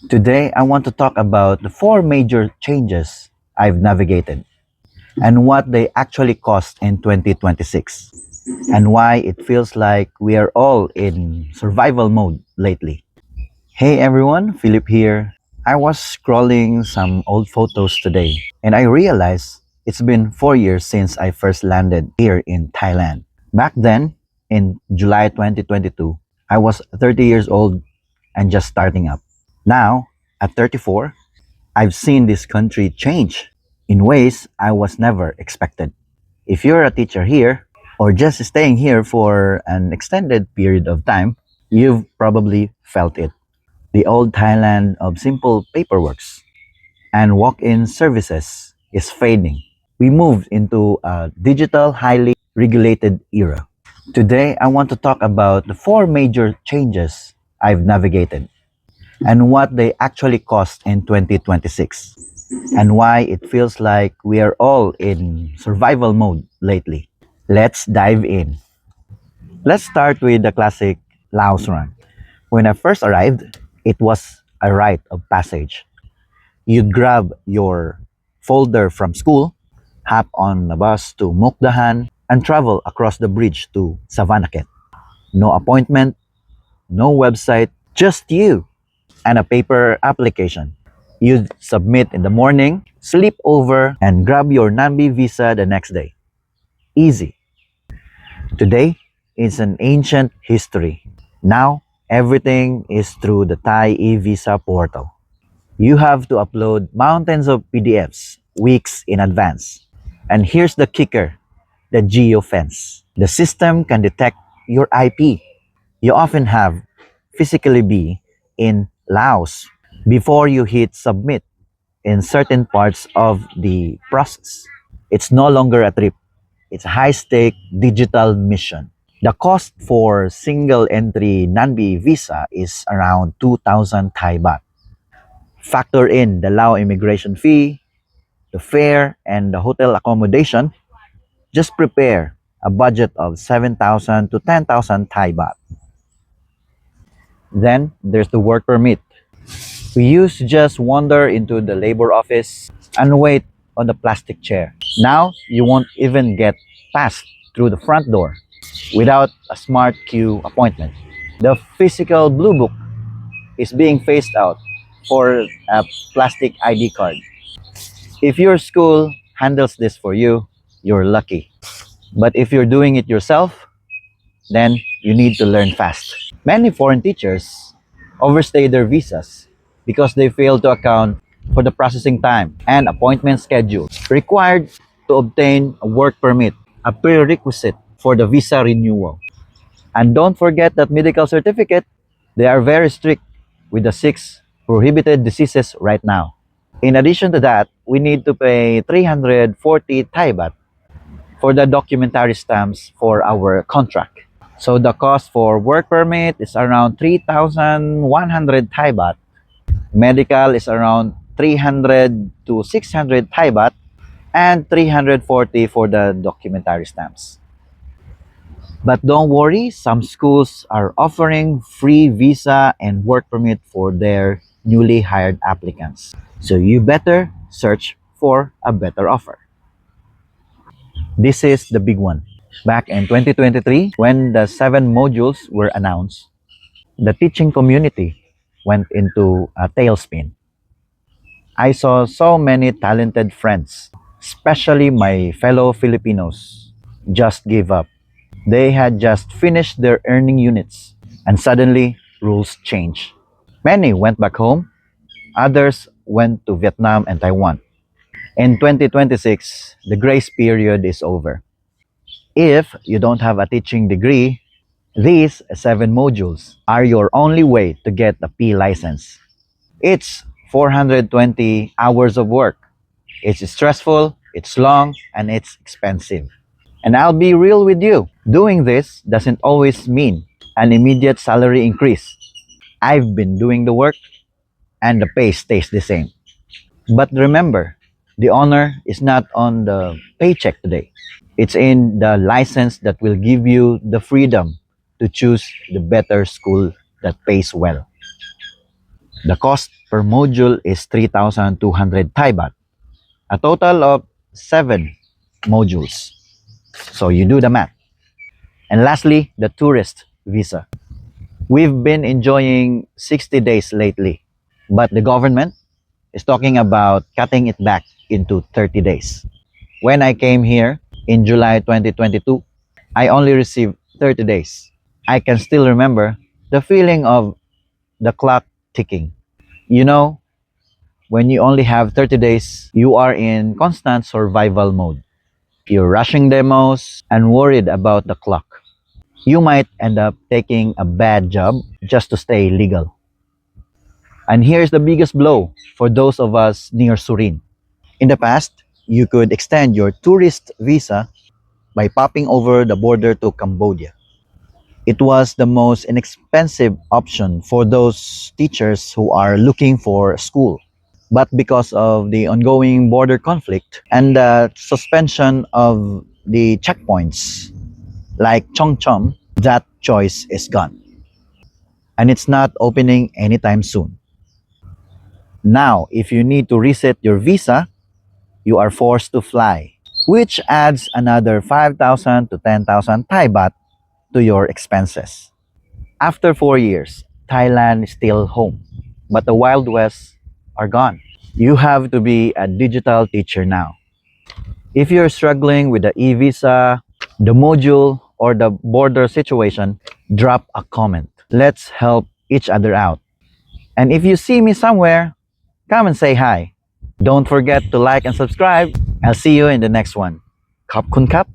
Today, I want to talk about the four major changes I've navigated and what they actually cost in 2026 and why it feels like we are all in survival mode lately. Hey everyone, Philip here. I was scrolling some old photos today and I realized it's been 4 years since I first landed here in Thailand. Back then, in July 2022, I was 30 years old and just starting up. Now, at 34, I've seen this country change in ways I was never expected. If you're a teacher here, or just staying here for an extended period of time, you've probably felt it. The old Thailand of simple paperworks and walk-in services is fading. We moved into a digital, highly regulated era. Today, I want to talk about the four major changes I've navigated and what they actually cost in 2026 and why it feels like we are all in survival mode lately. Let's dive in. Let's start with the classic Laos run. When I first arrived, it was a rite of passage. You'd grab your folder from school, hop on a bus to Mukdahan, and travel across the bridge to Savannakhet. No appointment, no website, just you and a paper application. You'd submit in the morning, sleep over, and grab your Nambi visa the next day. Easy. Today is an ancient history. Now, everything is through the Thai e-visa portal. You have to upload mountains of PDFs weeks in advance. And here's the kicker, the geofence. The system can detect your IP. You often have physically be in Laos before you hit submit in certain parts of the process. It's no longer a trip. It's a high-stake digital mission. The cost for single entry Nanbi visa is around 2,000 Thai baht. Factor in the Lao immigration fee, the fare, and the hotel accommodation. Just prepare a budget of 7,000 to 10,000 Thai baht. Then there's the work permit. We used to just wander into the labor office and wait on the plastic chair. Now, you won't even get passed through the front door without a smart queue appointment. The physical blue book is being phased out for a plastic ID card. If your school handles this for you, you're lucky. But if you're doing it yourself, then you need to learn fast. Many foreign teachers overstay their visas because they fail to account for the processing time and appointment schedule required to obtain a work permit, a prerequisite for the visa renewal. And don't forget that medical certificate, they are very strict with the six prohibited diseases right now. In addition to that, we need to pay 340 Thai baht for the documentary stamps for our contract. So the cost for work permit is around 3,100 Thai baht. Medical is around 300 to 600 Thai baht and 340 for the documentary stamps. But don't worry, some schools are offering free visa and work permit for their newly hired applicants. So you better search for a better offer. This is the big one. Back in 2023, when the 7 modules were announced, the teaching community went into a tailspin. I saw so many talented friends, especially my fellow Filipinos, just give up. They had just finished their earning units, and suddenly rules changed. Many went back home, others went to Vietnam and Taiwan. In 2026, the grace period is over. If you don't have a teaching degree, these 7 modules are your only way to get a P license. It's 420 hours of work. It's stressful, it's long, and it's expensive. And I'll be real with you, doing this doesn't always mean an immediate salary increase. I've been doing the work and the pay stays the same. But remember, the honor is not on the paycheck today. It's in the license that will give you the freedom to choose the better school that pays well. The cost per module is 3,200 Thai baht, a total of 7 modules. So you do the math. And lastly, the tourist visa. We've been enjoying 60 days lately, but the government is talking about cutting it back into 30 days. When I came here in July 2022, I only received 30 days. I can still remember the feeling of the clock ticking. You know, when you only have 30 days, you are in constant survival mode. You're rushing demos and worried about the clock. You might end up taking a bad job just to stay legal. And here's the biggest blow for those of us near Surin. In the past, you could extend your tourist visa by popping over the border to Cambodia. It was the most inexpensive option for those teachers who are looking for school. But because of the ongoing border conflict and the suspension of the checkpoints like Chongchom, that choice is gone. And it's not opening anytime soon. Now, if you need to reset your visa, you are forced to fly, which adds another 5,000 to 10,000 Thai baht to your expenses. After 4 years, Thailand is still home, but the Wild West are gone. You have to be a digital teacher now. If you're struggling with the e-visa, the module, or the border situation, drop a comment. Let's help each other out. And if you see me somewhere, come and say hi. Don't forget to like and subscribe. I'll see you in the next one. Khop kun kap.